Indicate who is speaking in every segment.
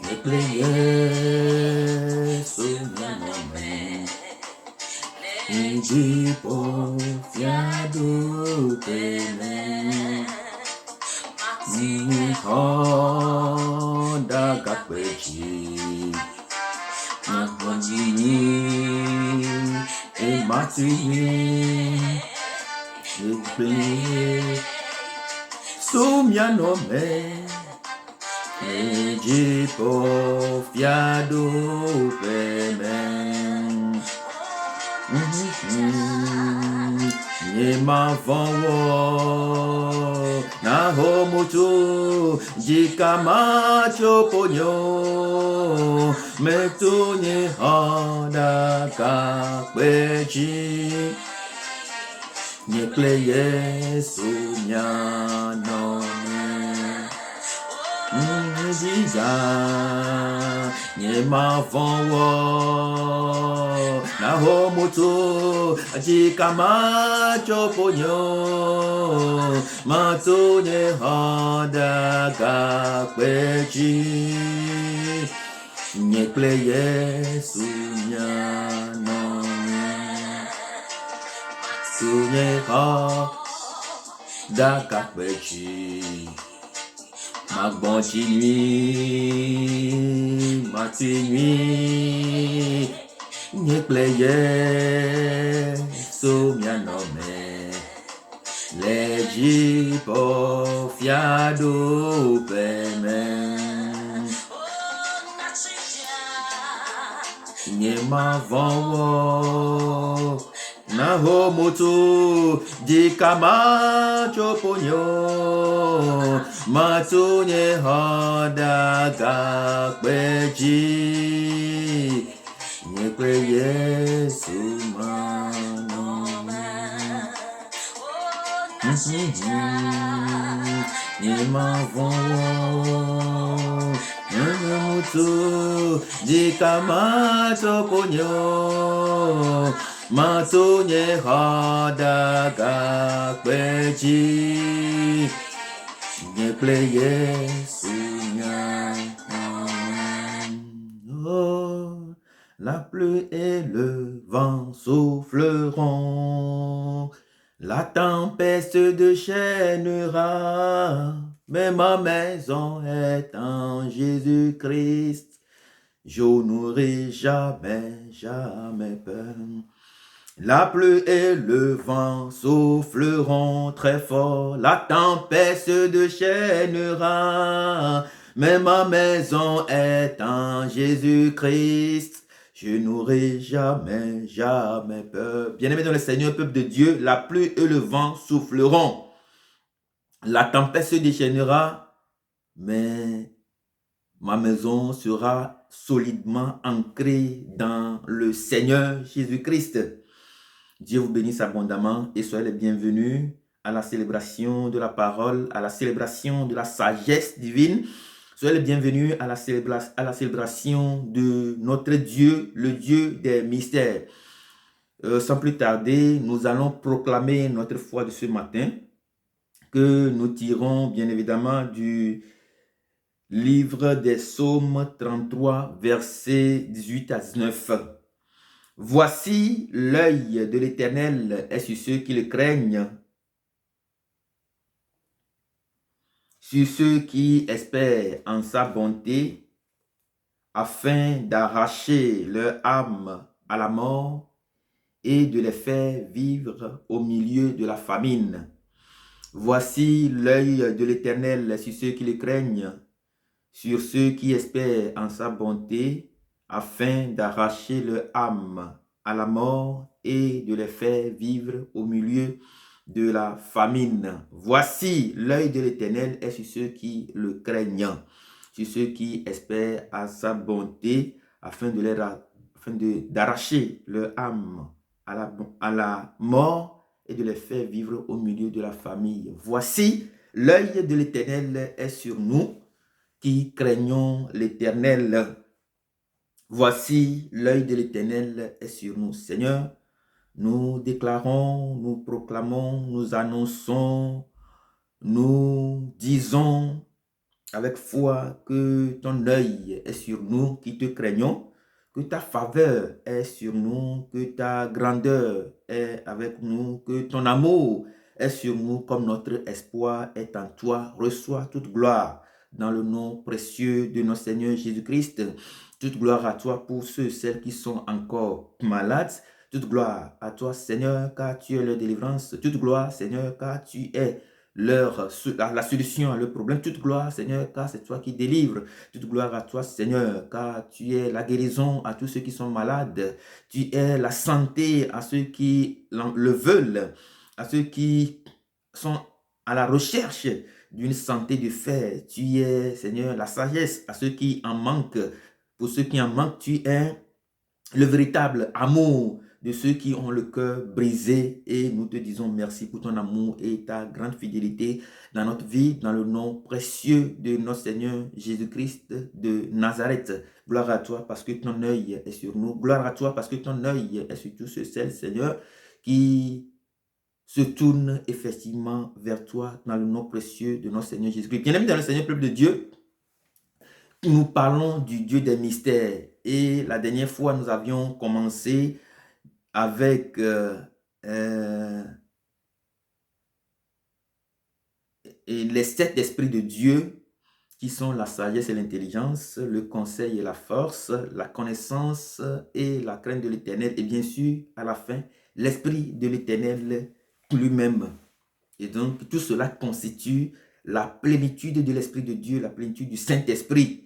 Speaker 1: Nepleye sunyame Ijipo fiado peme Honda kakwechi Nakwajini Ematini Nepleye sunyame Ejipo fiado peme Nyema vanwo na homutu jikama choponyo metunye handa kakwechi Nyekleye sunyanome Jiza Nyema vanwo na homutu jikama choponyo matunye handa kakwechi Nyekleye sunyanome Sunye handa kakwechi Magbonchi nuit, mati nuit, Nyekleye somianome, Lejipo fiado peme, Nyema vanwo, na homutu jikama choponyo matunye handa kakwechi Nyekleye sumanome Nyema vanwo na homutu jikama choponyo matunye handa kakwechi Nyekleye sunyanome. Oh, la pluie et le vent souffleront, la tempête se déchaînera, mais ma maison est en Jésus-Christ. Je n'aurai jamais, jamais peur. La pluie et le vent souffleront très fort, la tempête se déchaînera, mais ma maison est en Jésus-Christ. Je n'aurai jamais, jamais peur. Bien-aimés dans le Seigneur, peuple de Dieu, la pluie et le vent souffleront. La tempête se déchaînera, mais ma maison sera solidement ancrée dans le Seigneur Jésus-Christ. Dieu vous bénisse abondamment et soyez les bienvenus à la célébration de la parole, à la célébration de la sagesse divine. Soyez les bienvenus à la célébration de notre Dieu, le Dieu des mystères. Sans plus tarder, nous allons proclamer notre foi de ce matin que nous tirons bien évidemment du livre des Psaumes 33, versets 18 à 19. Voici l'œil de l'Éternel est sur ceux qui le craignent, sur ceux qui espèrent en sa bonté, afin d'arracher leur âme à la mort et de les faire vivre au milieu de la famine. Voici l'œil de l'Éternel sur ceux qui le craignent, sur ceux qui espèrent en sa bonté, afin d'arracher leur âme à la mort et de les faire vivre au milieu de la famine. Voici l'œil de l'Éternel est sur ceux qui le craignent, sur ceux qui espèrent à sa bonté, afin d'arracher leur âme à la mort et de les faire vivre au milieu de la famille. Voici l'œil de l'Éternel est sur nous qui craignons l'Éternel. Voici l'œil de l'Éternel est sur nous. Seigneur, nous déclarons, nous proclamons, nous annonçons, nous disons avec foi que ton œil est sur nous qui te craignons, que ta faveur est sur nous, que ta grandeur est avec nous, que ton amour est sur nous comme notre espoir est en toi. Reçois toute gloire dans le nom précieux de notre Seigneur Jésus-Christ. Toute gloire à toi pour ceux et celles qui sont encore malades. Toute gloire à toi, Seigneur, car tu es leur délivrance. Toute gloire, Seigneur, car tu es la solution à leur problème. Toute gloire, Seigneur, car c'est toi qui délivres. Toute gloire à toi, Seigneur, car tu es la guérison à tous ceux qui sont malades. Tu es la santé à ceux qui le veulent, à ceux qui sont à la recherche d'une santé de fer. Tu es, Seigneur, la sagesse à ceux qui en manquent. Pour ceux qui en manquent, tu es le véritable amour de ceux qui ont le cœur brisé, et nous te disons merci pour ton amour et ta grande fidélité dans notre vie, dans le nom précieux de notre Seigneur Jésus-Christ de Nazareth. Gloire à toi parce que ton œil est sur nous. Gloire à toi parce que ton œil est sur tous ceux, Seigneur, qui se tournent effectivement vers toi dans le nom précieux de notre Seigneur Jésus-Christ. Bien-aimés dans le Seigneur, peuple de Dieu, nous parlons du Dieu des mystères. Et la dernière fois, nous avions commencé avec les 7 esprits de Dieu, qui sont la sagesse et l'intelligence, le conseil et la force, la connaissance et la crainte de l'Éternel, et bien sûr, à la fin, l'Esprit de l'Éternel lui-même. Et donc, tout cela constitue la plénitude de l'Esprit de Dieu, la plénitude du Saint-Esprit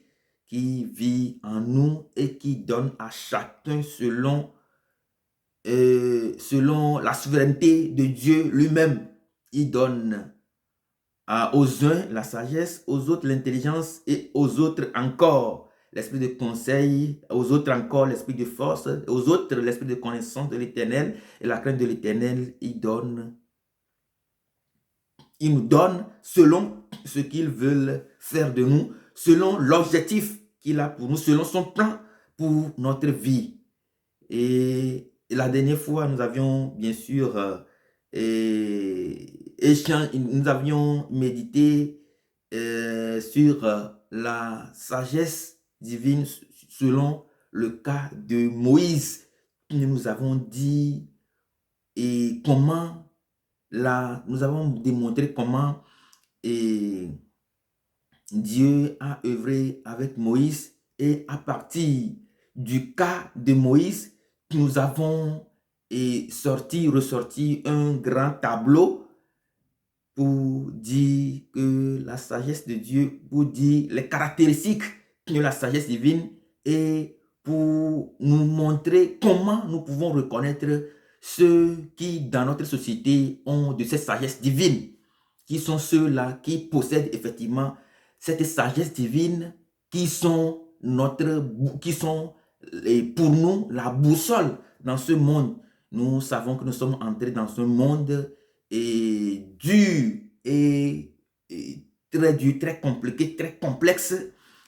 Speaker 1: qui vit en nous et qui donne à chacun selon la souveraineté de Dieu lui-même. Il donne aux uns la sagesse, aux autres l'intelligence et aux autres encore l'esprit de conseil, aux autres encore l'esprit de force, aux autres l'esprit de connaissance de l'Éternel et la crainte de l'Éternel. Il nous donne selon ce qu'il veut faire de nous, selon l'objectif qu'il a pour nous, selon son plan pour notre vie. Et la dernière fois, nous avions bien sûr nous avions médité sur la sagesse divine selon le cas de Moïse. Nous avons dit et comment nous avons démontré comment Dieu a œuvré avec Moïse, et à partir du cas de Moïse, nous avons ressorti un grand tableau pour dire que la sagesse de Dieu, pour dire les caractéristiques de la sagesse divine, et pour nous montrer comment nous pouvons reconnaître ceux qui, dans notre société, ont de cette sagesse divine, qui sont ceux-là qui possèdent effectivement cette sagesse divine, qui sont pour nous la boussole dans ce monde. Nous savons que nous sommes entrés dans un monde dur et très dur, très compliqué, très complexe,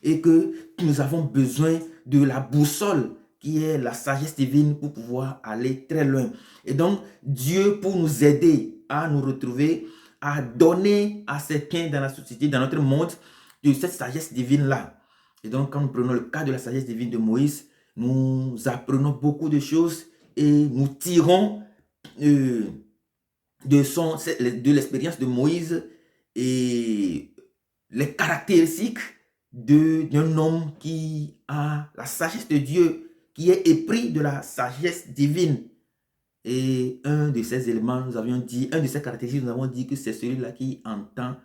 Speaker 1: et que nous avons besoin de la boussole qui est la sagesse divine pour pouvoir aller très loin. Et donc, Dieu, pour nous aider à nous retrouver, à donner à certains dans la société, dans notre monde, de cette sagesse divine-là. Et donc, quand nous prenons le cas de la sagesse divine de Moïse, nous apprenons beaucoup de choses et nous tirons de l'expérience de Moïse et les caractéristiques d'un homme qui a la sagesse de Dieu, qui est épris de la sagesse divine. Et un de ces éléments, un de ces caractéristiques, nous avons dit que c'est celui-là qui entend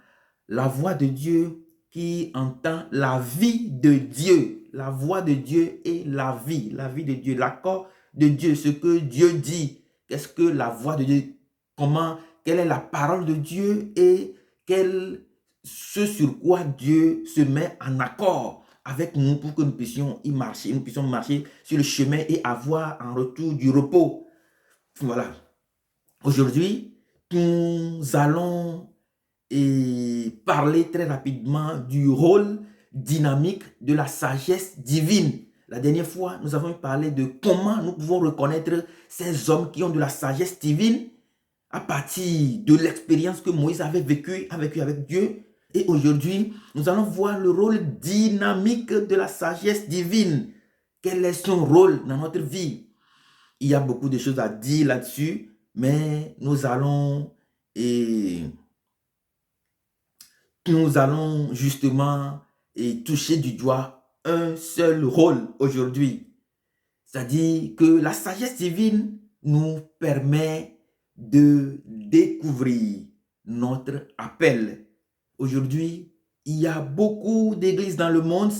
Speaker 1: la voix de Dieu, qui entend la vie de Dieu. La voix de Dieu et la vie de Dieu, l'accord de Dieu, ce que Dieu dit. Qu'est-ce que la voix de Dieu? Quelle est la parole de Dieu et ce sur quoi Dieu se met en accord avec nous pour que nous puissions y marcher. Nous puissions marcher sur le chemin et avoir en retour du repos. Voilà. Aujourd'hui, nous allons parler très rapidement du rôle dynamique de la sagesse divine. La dernière fois, nous avons parlé de comment nous pouvons reconnaître ces hommes qui ont de la sagesse divine à partir de l'expérience que Moïse avait vécue avec Dieu, Et aujourd'hui, nous allons voir le rôle dynamique de la sagesse divine. Quel est son rôle dans notre vie? Il y a beaucoup de choses à dire là-dessus, mais nous allons justement toucher du doigt un seul rôle aujourd'hui. C'est-à-dire que la sagesse divine nous permet de découvrir notre appel. Aujourd'hui, il y a beaucoup d'églises dans le monde,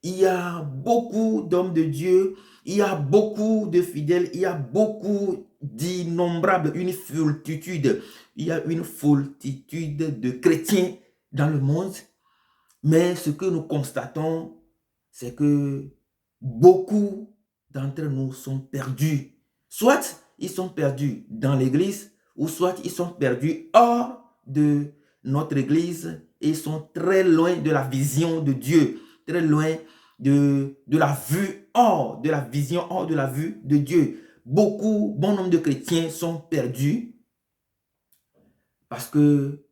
Speaker 1: il y a beaucoup d'hommes de Dieu, il y a beaucoup de fidèles, il y a beaucoup d'innombrables, il y a une foultitude de chrétiens dans le monde, mais ce que nous constatons, c'est que beaucoup d'entre nous sont perdus. Soit ils sont perdus dans l'église, ou soit ils sont perdus hors de notre église et ils sont très loin de la vision de Dieu, très loin de la vue, hors de la vision, hors de la vue de Dieu. Bon nombre de chrétiens sont perdus parce que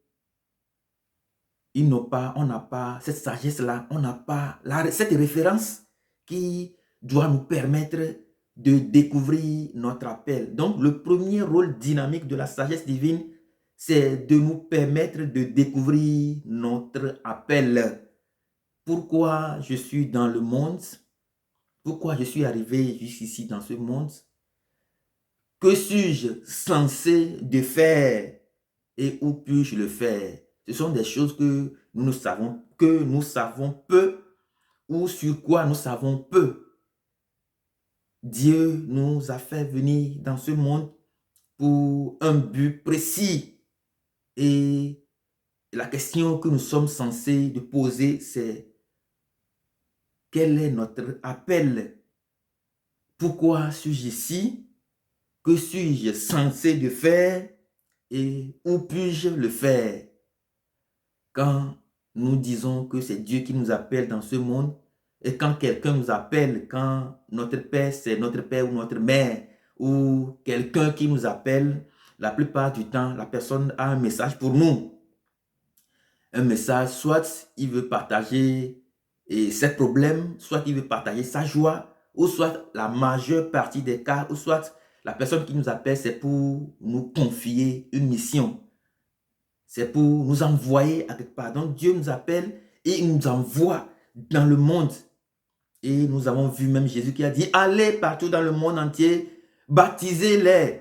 Speaker 1: on n'a pas cette sagesse-là, on n'a pas cette référence qui doit nous permettre de découvrir notre appel. Donc, le premier rôle dynamique de la sagesse divine, c'est de nous permettre de découvrir notre appel. Pourquoi je suis dans le monde? Pourquoi je suis arrivé jusqu'ici dans ce monde? Que suis-je censé de faire et où puis-je le faire? Ce sont des choses que nous savons peu ou sur quoi nous savons peu. Dieu nous a fait venir dans ce monde pour un but précis. Et la question que nous sommes censés de poser, c'est quel est notre appel? Pourquoi suis-je ici? Que suis-je censé de faire et où puis-je le faire? Quand nous disons que c'est Dieu qui nous appelle dans ce monde, et quand quelqu'un nous appelle, quand notre père, c'est notre père ou notre mère, ou quelqu'un qui nous appelle, la plupart du temps, la personne a un message pour nous. Un message, soit il veut partager ses problèmes, soit il veut partager sa joie, ou soit la majeure partie des cas, ou soit la personne qui nous appelle, c'est pour nous confier une mission. C'est pour nous envoyer à quelque part. Donc Dieu nous appelle et il nous envoie dans le monde. Et nous avons vu même Jésus qui a dit, allez partout dans le monde entier, baptisez-les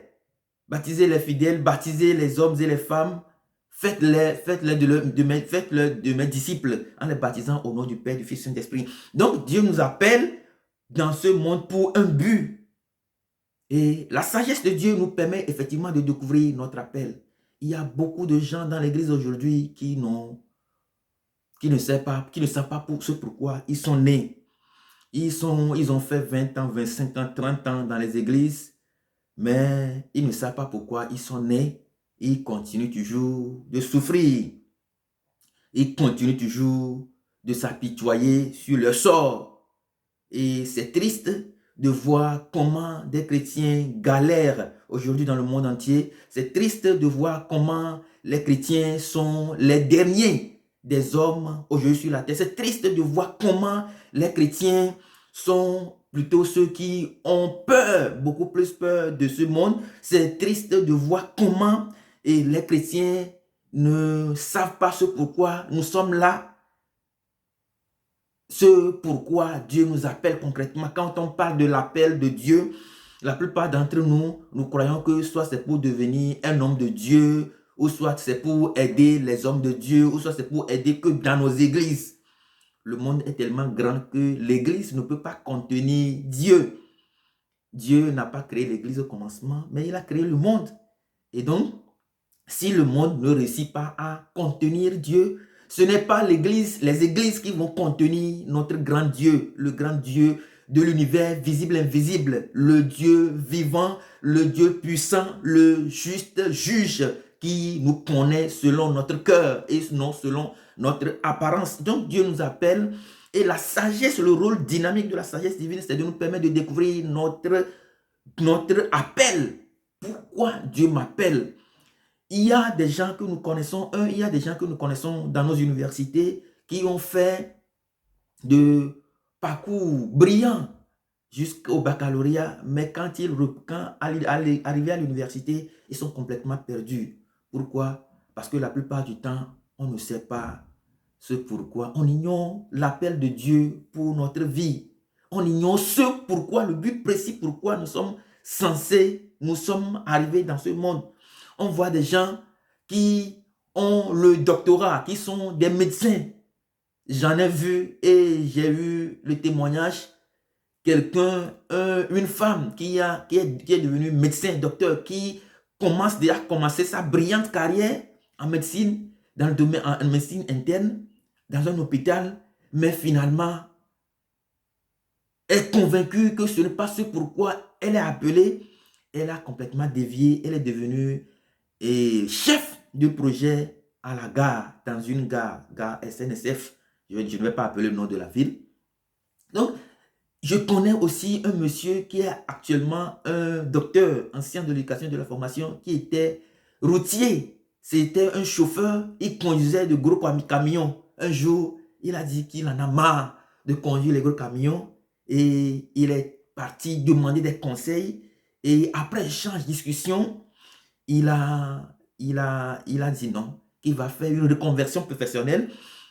Speaker 1: fidèles, baptisez les hommes et les femmes, faites-les de mes disciples en les baptisant au nom du Père, du Fils et du Saint-Esprit. Donc Dieu nous appelle dans ce monde pour un but. Et la sagesse de Dieu nous permet effectivement de découvrir notre appel. Il y a beaucoup de gens dans l'église aujourd'hui qui ne savent pas pourquoi ils sont nés. Ils ont fait 20 ans, 25 ans, 30 ans dans les églises, mais ils ne savent pas pourquoi ils sont nés. Ils continuent toujours de souffrir. Ils continuent toujours de s'apitoyer sur leur sort. Et c'est triste de voir comment des chrétiens galèrent aujourd'hui dans le monde entier. C'est triste de voir comment les chrétiens sont les derniers des hommes aujourd'hui sur la terre. C'est triste de voir comment les chrétiens sont plutôt ceux qui ont peur, beaucoup plus peur de ce monde. C'est triste de voir comment les chrétiens ne savent pas ce pourquoi nous sommes là. Ce pourquoi Dieu nous appelle concrètement. Quand on parle de l'appel de Dieu, la plupart d'entre nous, nous croyons que soit c'est pour devenir un homme de Dieu, ou soit c'est pour aider les hommes de Dieu, ou soit c'est pour aider que dans nos églises. Le monde est tellement grand que l'église ne peut pas contenir Dieu. Dieu n'a pas créé l'église au commencement, mais il a créé le monde. Et donc, si le monde ne réussit pas à contenir Dieu, ce n'est pas les églises qui vont contenir notre grand Dieu, le grand Dieu de l'univers visible, invisible, le Dieu vivant, le Dieu puissant, le juste juge qui nous connaît selon notre cœur et non selon notre apparence. Donc Dieu nous appelle et la sagesse, le rôle dynamique de la sagesse divine, c'est de nous permettre de découvrir notre appel. Pourquoi Dieu m'appelle? Il y a des gens que nous connaissons, il y a des gens que nous connaissons dans nos universités qui ont fait de parcours brillants jusqu'au baccalauréat, mais arrivés à l'université, ils sont complètement perdus. Pourquoi? Parce que la plupart du temps, on ne sait pas ce pourquoi. On ignore l'appel de Dieu pour notre vie. On ignore ce pourquoi, le but précis pourquoi nous sommes arrivés dans ce monde. On voit des gens qui ont le doctorat, qui sont des médecins. J'en ai vu et j'ai eu le témoignage une femme qui est devenue médecin, docteur, qui commence déjà à commencer sa brillante carrière en médecine, dans le domaine en médecine interne, dans un hôpital, mais finalement, est convaincue que ce n'est pas ce pourquoi elle est appelée. Elle a complètement dévié, elle est devenue chef de projet à la gare, dans une gare SNSF. Je ne vais pas appeler le nom de la ville. Donc, je connais aussi un monsieur qui est actuellement un docteur ancien de l'éducation et de la formation qui était routier. C'était un chauffeur, il conduisait de gros camions. Un jour, il a dit qu'il en a marre de conduire les gros camions et il est parti demander des conseils. Et après échange, discussion, il a dit non, qu'il va faire une reconversion professionnelle.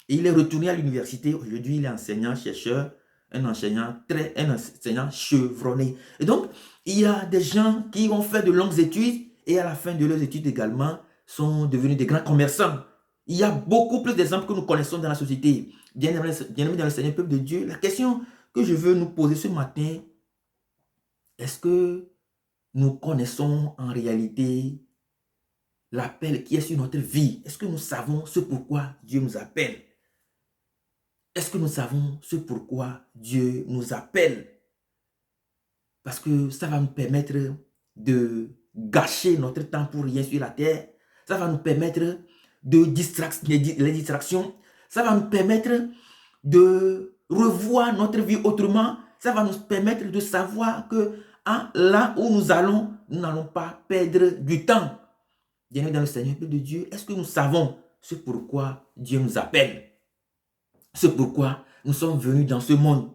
Speaker 1: Et il est retourné à l'université. Aujourd'hui, il est enseignant-chercheur, un enseignant chevronné. Et donc, il y a des gens qui ont fait de longues études et à la fin de leurs études également sont devenus des grands commerçants. Il y a beaucoup plus d'exemples que nous connaissons dans la société. Bien-aimés dans le Seigneur, peuple de Dieu, la question que je veux nous poser ce matin, est-ce que nous connaissons en réalité l'appel qui est sur notre vie? Est-ce que nous savons ce pourquoi Dieu nous appelle? Est-ce que nous savons ce pourquoi Dieu nous appelle? Parce que ça va nous permettre de gâcher notre temps pour rien sur la terre. Ça va nous permettre de les distractions. Ça va nous permettre de revoir notre vie autrement. Ça va nous permettre de savoir que là où nous allons, nous n'allons pas perdre du temps. Bienvenue dans le Seigneur, peuple de Dieu. Est-ce que nous savons ce pourquoi Dieu nous appelle? Ce pourquoi nous sommes venus dans ce monde?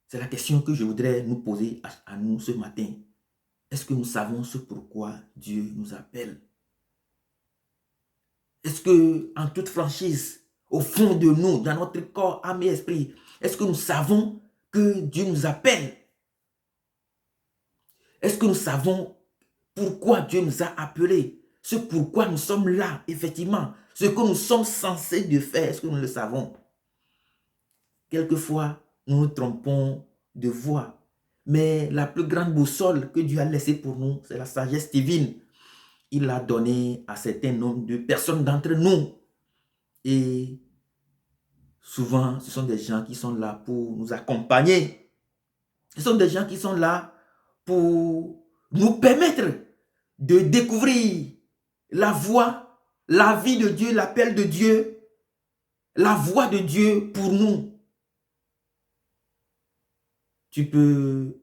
Speaker 1: C'est la question que je voudrais nous poser à nous ce matin. Est-ce que nous savons ce pourquoi Dieu nous appelle? Est-ce que, en toute franchise, au fond de nous, dans notre corps, âme et esprit, est-ce que nous savons que Dieu nous appelle? Est-ce que nous savons pourquoi Dieu nous a appelés? Ce pourquoi nous sommes là, effectivement. Ce que nous sommes censés de faire, est-ce que nous le savons? Quelquefois, nous nous trompons de voie. Mais la plus grande boussole que Dieu a laissée pour nous, c'est la sagesse divine. Il l'a donnée à certains nombre de personnes d'entre nous. Et souvent, ce sont des gens qui sont là pour nous accompagner. Ce sont des gens qui sont là pour nous permettre de découvrir la voie, la vie de Dieu, l'appel de Dieu, la voie de Dieu pour nous. Tu peux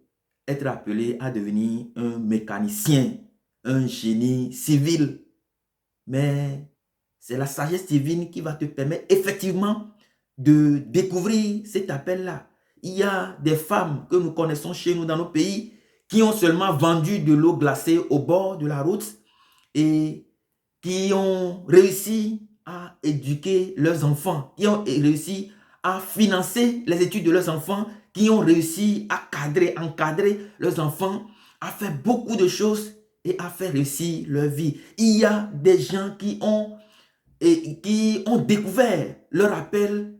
Speaker 1: être appelé à devenir un mécanicien, un génie civil, mais c'est la sagesse divine qui va te permettre effectivement de découvrir cet appel-là. Il y a des femmes que nous connaissons chez nous dans nos pays qui ont seulement vendu de l'eau glacée au bord de la route et qui ont réussi à éduquer leurs enfants, qui ont réussi à financer les études de leurs enfants, qui ont réussi à encadrer leurs enfants, à faire beaucoup de choses et à faire réussir leur vie. Il y a des gens qui ont découvert leur appel,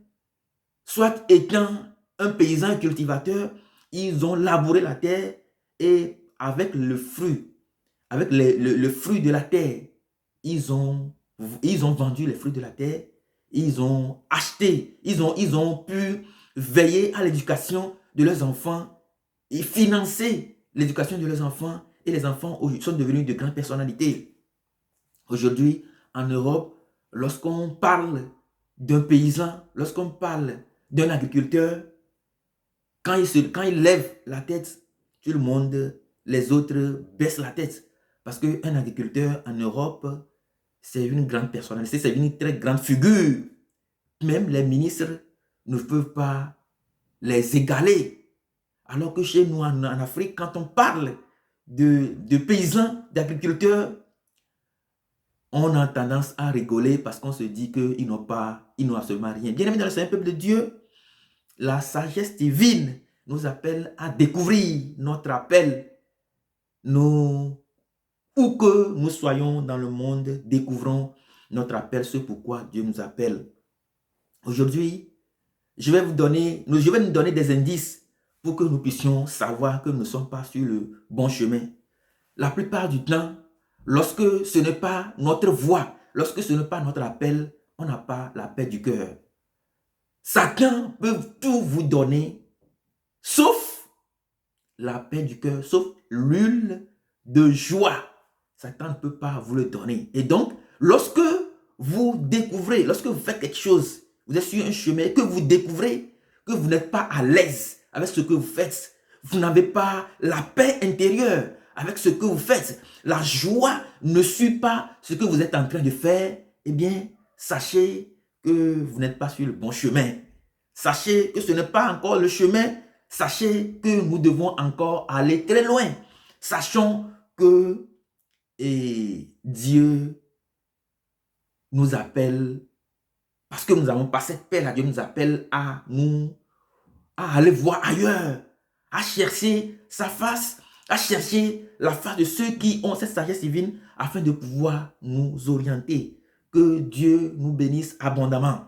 Speaker 1: soit étant un paysan cultivateur, ils ont labouré la terre et avec le fruit, avec le fruit de la terre, ils ont vendu les fruits de la terre, ils ont acheté, ils ont pu veiller à l'éducation de leurs enfants et financer l'éducation de leurs enfants. Et les enfants sont devenus de grandes personnalités. Aujourd'hui, en Europe, lorsqu'on parle d'un paysan, lorsqu'on parle d'un agriculteur, quand il lève la tête, tout le monde, les autres baissent la tête. Parce qu'un agriculteur en Europe, c'est une grande personnalité, c'est une très grande figure. Même les ministres ne peuvent pas les égaler. Alors que chez nous, en Afrique, quand on parle de paysans, d'agriculteurs, on a tendance à rigoler parce qu'on se dit qu'ils n'ont absolument rien. Bien évidemment, c'est un peuple de Dieu. La sagesse divine nous appelle à découvrir notre appel. Où que nous soyons dans le monde, découvrons notre appel, ce pourquoi Dieu nous appelle. Aujourd'hui, je vais nous donner des indices pour que nous puissions savoir que nous ne sommes pas sur le bon chemin. La plupart du temps, lorsque ce n'est pas notre voix, lorsque ce n'est pas notre appel, on n'a pas la paix du cœur. Satan peut tout vous donner, sauf la paix du cœur, sauf l'huile de joie. Satan ne peut pas vous le donner. Et donc, lorsque vous découvrez, lorsque vous faites quelque chose, vous êtes sur un chemin, que vous découvrez que vous n'êtes pas à l'aise avec ce que vous faites, vous n'avez pas la paix intérieure avec ce que vous faites, la joie ne suit pas ce que vous êtes en train de faire, eh bien, sachez que vous n'êtes pas sur le bon chemin. Sachez que ce n'est pas encore le chemin. Sachez que nous devons encore aller très loin. Sachons que Dieu nous appelle, parce que nous n'avons pas cette paix-là, Dieu nous appelle à aller voir ailleurs, à chercher sa face, à chercher la face de ceux qui ont cette sagesse divine afin de pouvoir nous orienter. Que Dieu nous bénisse abondamment.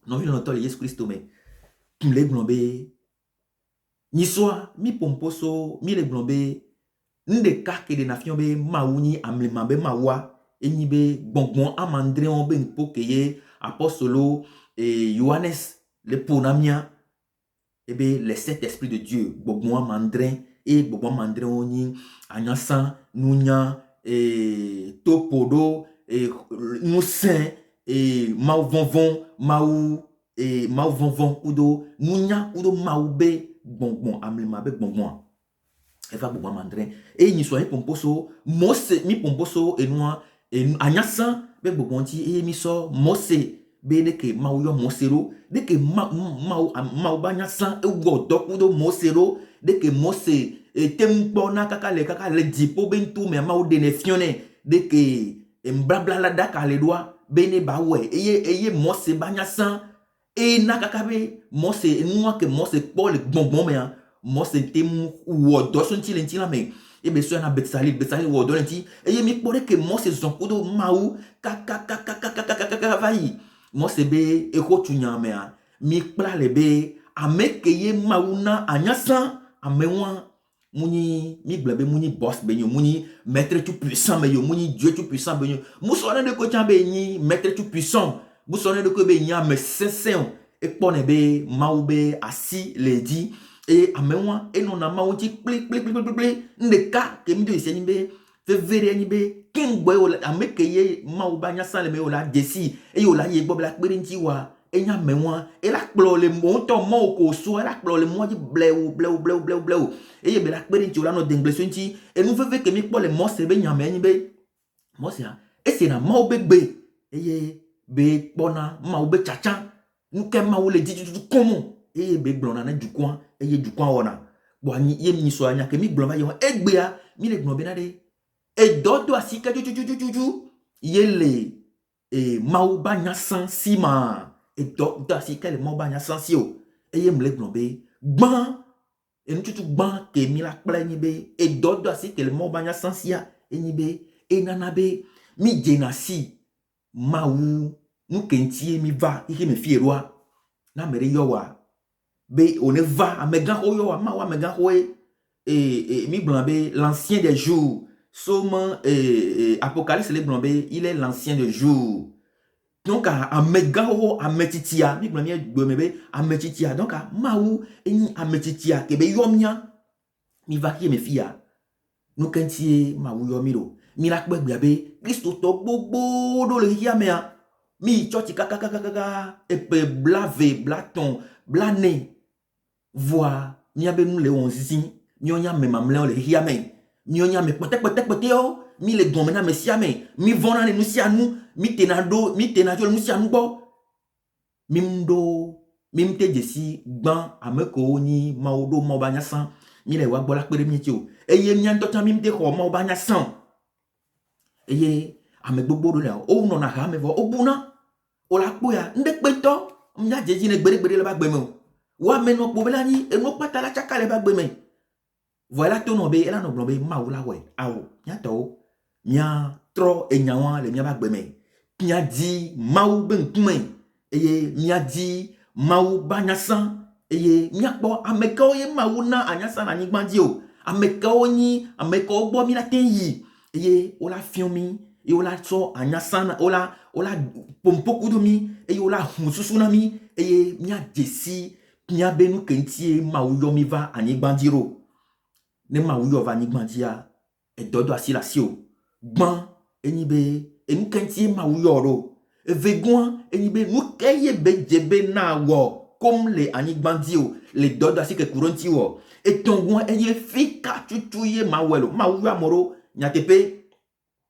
Speaker 1: Non, je n'entends Jésus Christ, mais les blondes, ni soit, mi pomposo, mi les blondes, nde kake de nafion be maouni amlema be mawa, eni be bonbon amandre on be nkpokeye, apostolo, et Johannes, le ponamia, et be les sept esprits de Dieu, bonbon amandre, et bonbon amandre oni, anyasan, nounya, et topodo, et moussin, et mau vonvon, mau vonvon, udo, nounya, udo maube, bonbon amlema be bonbon. Et va bonbon amandre. Et ni soit pomposo, mose, mi pomposo, et noa, et anyasan, be bonbon ti, et mi so, mose, be de que mau yo mosero, de que mau banya san, e go dokudo mosero, de que mose, et tempona kaka le dipo bentu, mais mau denefione, de que mbabla la daka le doa, bene ba we, eye mose banya san, et na kaka be, mose, noa que mose pour le bonbon, mais mose temu ou doson ti lentila, mais et bien sûr, on a Betsali ou Odolenti, et il me paraît que moi, c'est son coup de maou, vaï. Moi, c'est bé, et quoi tu n'as mea, mi pla le bé, a me keye maouna, a nyasan, a me wan, mouni, mi blabe, mouni boss benyo, mouni, maître tout puissant, benyo, mouni Dieu tout puissant, benyo, moussonne de kocha benyi, maître tout puissant, moussonne de ko benya, me session, et pone bé, maoube, assis, les dit, et à moi et non à ma outil pli ne cas que mi de ici be fe vere ni be king boy a me keye ma ou banya san le me ola desi e ola ye bob la kperinti wa e nya me wa e la kplo le mo to mo ko so la kplo le mo di bleu e ye be la kperinti ola no dengle so nti e nu fe que mi kpo le mo se be nya me ni be mo se e se na ma ou be e ye be bona ma ou be chacha nu ke ma ou le di du komo e be blona na du coin et y du coin ona bon y mi so anya ke mi bloma yo egbea mi le gnobe na de e dodo asika ju yele e mau banya sensima e dodo asika le mau banya sensio e ye mle gnobe gban e nu tutu gban ke mi la kpla ni be e dodo asika le mau banya sensia e ni be e nana be mi jenasi mau nu kentie mi va ike me fierwa na mere yo wa be on va à mes grands oyo ma wa mes grands et mi blanbe l'ancien des jours somme Apocalypse les blanbe il est l'ancien des jours donc à mes grands à metitia mi blanbe be à metitia donc à maou et ni à metitia ke be yomia mi va qui me fia nous kentie maou yomiro mi la kbe be Christo to gbogbo do le hiamea mi choti kaka et pe blave blaton blané voir ni abe nous le onzi ni onya memamle le hiamen mionya me pote yo, mi le gomena me siame, mi vona ne nusianu, mi tenado le nusianu bo. Mimdo, mimte jesi gban ameko ni maudo maubanya san, mi le wa bola kpere mi tio. Eye mi anto tan mimte ko maubanya san. Eye ame gbogbo le o no na ha me vo obuna. O la kpo ya nde peto, mnya jeji ne gbere le ba gbe me. Wa me no kpo bela ni e no pata la chaka le ba gbe me. Voilà ton obé ela no blombe ma wula we awo nya to nya tro enyawan le nya ba gbe me. Nya di mau ben kume eye nya di mau banyasan eye nya kpo ameka ye mau na anyasan na nyigban di o. Ameka onyi ameka ogbo mi la ten yi eye o la fion mi e o la so anyasan o la pompoku do mi eye o la mususu na mi eye nya jesi nya benu kentie mau yo mi va anyigban di ro. Ne ma wuyo va nyigban dia e dodo asila sio gban enibe enu kenti ma wuyo ro evegwan enibe nu keye be jebe na wo comme le anyigban dio le dodo asike kuronti wo etongwan enye fika tutuye ma welo ma wuyo amoro nyatepe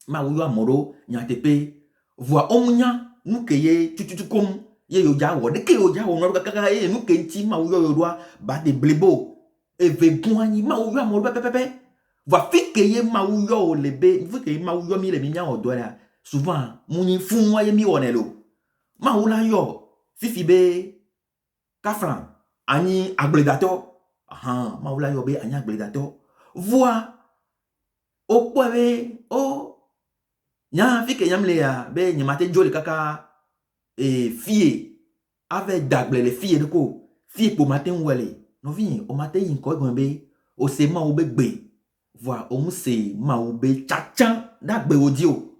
Speaker 1: ma wuyo amoro nyatepe voa omunya nu keye tututu kom ye yo ja wo de ke yo ja wo no kaka ye nu kenti ma wuyo yo doa ba de blebo evegwani ma uyo amoro pepepe va fikeye ma uyo lebe fikeye ma uyo mi le mi nya odo la souvent muni fun wa ye mi wonelo ma ula yo fifi be kafran ani agbledato aha ma ula yo be ani agbledato voa opwe o nya fike yamle ya be nyamate jole kaka fie avec dagle le fie de ko fie pour matin wele no vi o matin yin ko gbe o se ma o be gbe voa o mu se ma o be chacha da gbe odi o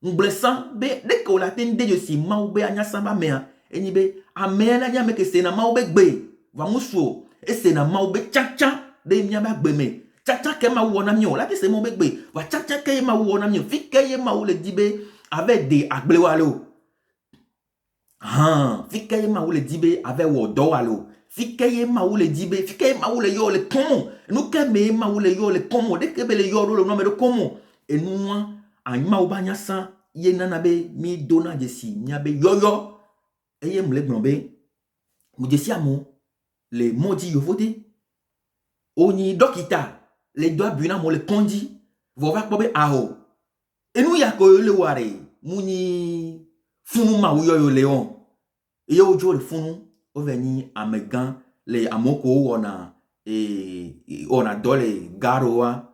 Speaker 1: ngblesan be de ko la ten de je si ma o be anya samba me eni be amela nya me ke se na ma o be gbe va mu so e se na ma o be chacha de mi ba gbe me chacha ke ma wo na mi o la ke se ma o be gbe va chacha ke ma wo na mi fi ke ye ma o le dibe avec des agblewa lo fikaye ma wule dibe avec wo do walo fikaye ma wule dibe fikaye ma wule yo le komo nu ke me ma wule yo le komo de ke be le yo lo no me le komo enua anma obanya san ye nana be mi dona jesi nya be yoyo eye mle gbonbe mu jesi amu le modi yo vote oni dokita le do abuna mo le kondi vo va kpobe aho enu ya ko le ware muni funu ma wuyo yo leon iyo ojo le funu o veni amegan le amoko wona ona dole garoa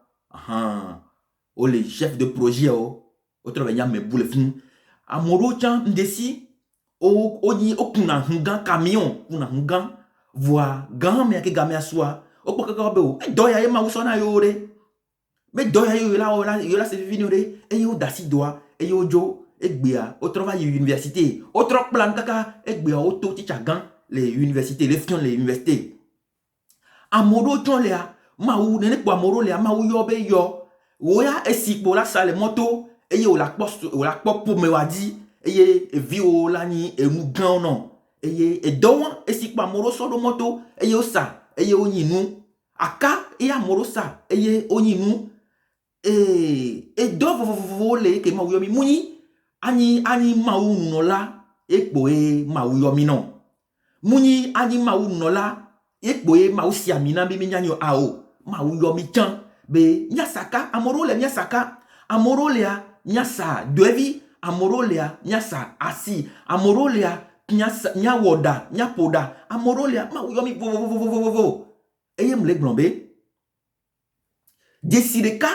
Speaker 1: o le chef de projet o tro venya me boule funu amoro chan ndesi o ni okuna hungan camion kuna hungan voa gan me ke gamia soa o pokaka be o do ya e ma wuso na yo re me do ya yo la se fini re e yo dasi doa e yo jo egbea o travail université o trop plan kaka egbea o to teacher gan les universités les fion les universités amodo ton le ma u ne po amoro le ma u yo be yo wo ya esipo la sale moto eye o la po pour me wadi eye vi o la ni emu gan no eye e do won esipo amoro so do moto eye o sa eye o yinu aka e amoro sa eye o yinu e do vo le ke ma u yo mi muni ani mau nola ekpo mau yomi no muni ani mau nola ekpo mau siamina bi minyanyo ao mau yomi chan be nyasaka amorole nyasaka amorolea nyasa devi amorolea nyasa asi amorolea nyasa nyawoda nyapoda amorolea mau yomi vo eyem le glombe desideka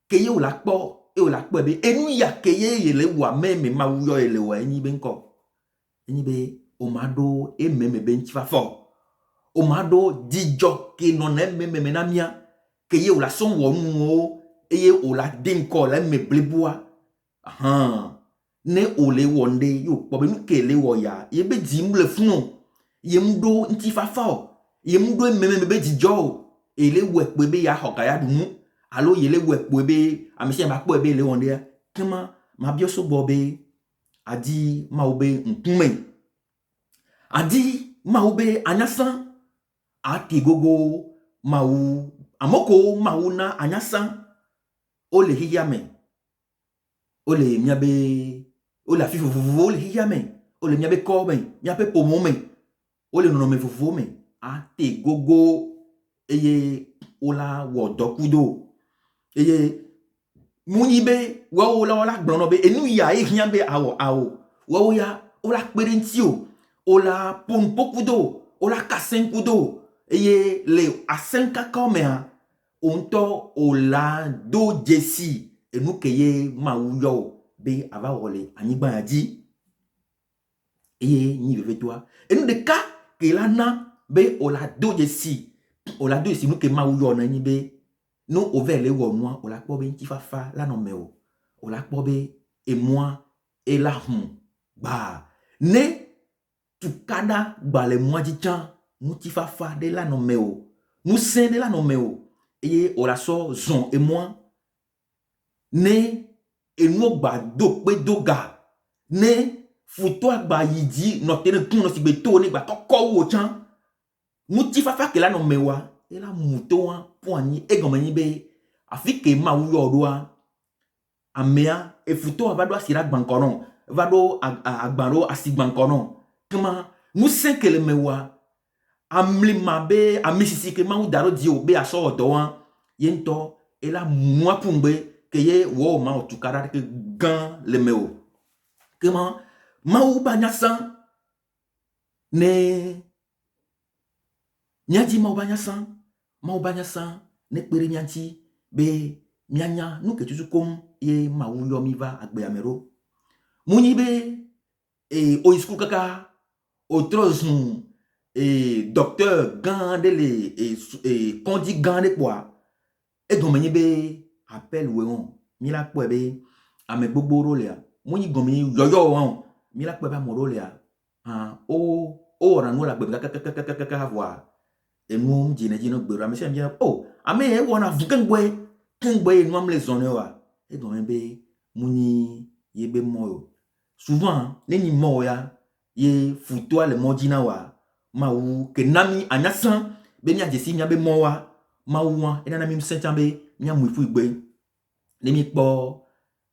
Speaker 1: keye o la kpo e o la kpo be enu ya keye ye le wa meme ma wuyo ele wa eni be nko eni be o mado e meme be nchifa fo o mado dijo ke no na meme na mia keye o la son wo nu o eye o la din ko la me bleboa ne o le wonde yo po be nu ke le wo ya ye be di mu le funu ye mdo nchifa fo ye mdo e meme be dijo ele we pe be ya hoka ya dunu alo yele we poebe amisi ma poebe le wonde kema ma bioso bobe adi ma obe nkume adi ma obe anyasan ati gogo ma u amoko ma u na anyasan ole hiyame, ole miabe, ole afi vovovo ole hiyame, ole miabe kobe, miabe pomome, ole nonome vovome, ate gogo, eye ola wodokudo, eye munibe, wa ola glonobe, enu ya hiyambe awo, wa ya ola kperentio, ola ponpokudo, ola kasenkudo, eye le asenka komea, onto ola do jesi, enu keye mauyo, be ava wole, anigba yadi, eye ni veve toi, enu de ka, ke la na, be ola do jesi, ola do jesi, nu ke mauyo na ni be, nous au vers les moi, on la pobe qui fa fa la nomeo, on la pobe et moi et la ba ne tu kada ba le moi di chan nous qui fa fa de la nomeo, nous saint de la nomeo et on la so zon et moi ne et nous ba do pe do ga ne futo ba yidi no tene kun no si beto ne ba to ko wo chan nous qui fa fa que la nomeo et la muto poignet et gomani be afike ma uyo doa amea e futo va do asira gbankono va do agbaro asigbankono kama musenke le mewa amli mabe amisisi ke ma udaro di obe aso odoan yento e la moi pumbe ke ye wo ma otukara ke gan le meo kama ma u banyasan ne nyadi ma u banyasan ne pere nyanti be mianya nous que tu comme ye mauyo miva agbe amero muni be o isku kaka o trozun docteur gandele kondi gande kwa e gomeni be appel weon mi la po be ame gbogbo role ya muni gomeni yoyo won mi la po ba mo role ya o ran no la gbe kaka voir et nous dine no gbero ame se bien oh ame e wona vugangwe kengbe nous am les zonewa et donc be muni yebe moyo souvent neni moya ye futoa le modina wa ma wu ke nami anyasan be mi ajesi mi abe mowa ma wu e nami msentambe mi amu ifu igbe ne mi po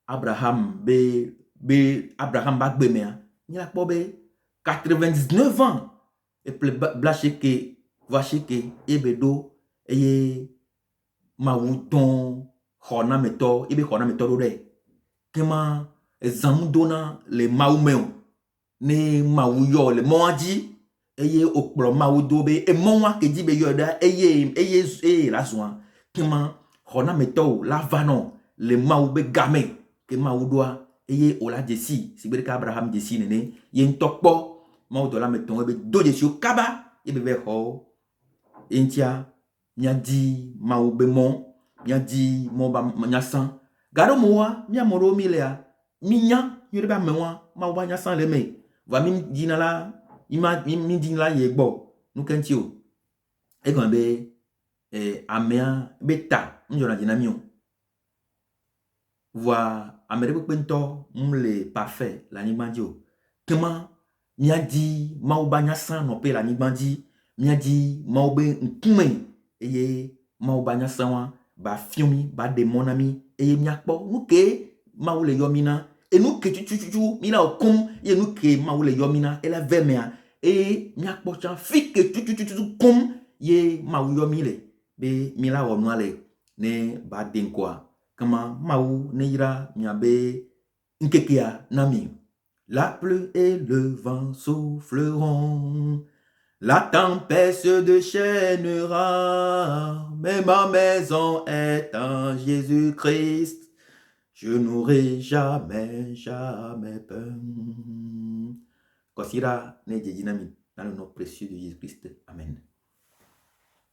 Speaker 1: Abraham be Abraham ba gbe me mi la po be 99 ans et blacheke va cheke ebedo eye ma wu ton khona meto ebe khona meto do de kema exam dona le maumeo ne mauyo le moaji eye okpro mau do be e monwa ke di be yoda eye la soin kema khona meto la vano le mau be game ke mau doa eye ola desi sibere ka Abraham desi nene ye ntokpo mau do la meton ebe do desi o kaba ebe be ho entia nya di mau be mon nya di mo ba nya san garo moa nya moro milea minya yore ba mewa ma ba nya san le me va mi dinala mi dinala ye gbo nu kentio e gan be amea beta njona dinamio voa amere pe pento mle parfait la ni bandio kema nya di ma ba nya san no pe la ni bandi nya di ma be nkume eye ma ba nya san wa ba fiumi ba de mon ami eye mia kpo nuke ma le yomina et nous que tu mina okum ye nous que ma le yomina et la vermea et mia kpo chan fi que tu kum ye ma yomile be mila onwale ne ba den kwa kama ma ne ira mia be nkekia nami la pluie et le vent souffleront. La tempête se déchaînera, mais ma maison est en Jésus-Christ. Je n'aurai jamais, jamais peur. Considère les dynamiques dans le nom précieux de Jésus-Christ. Amen.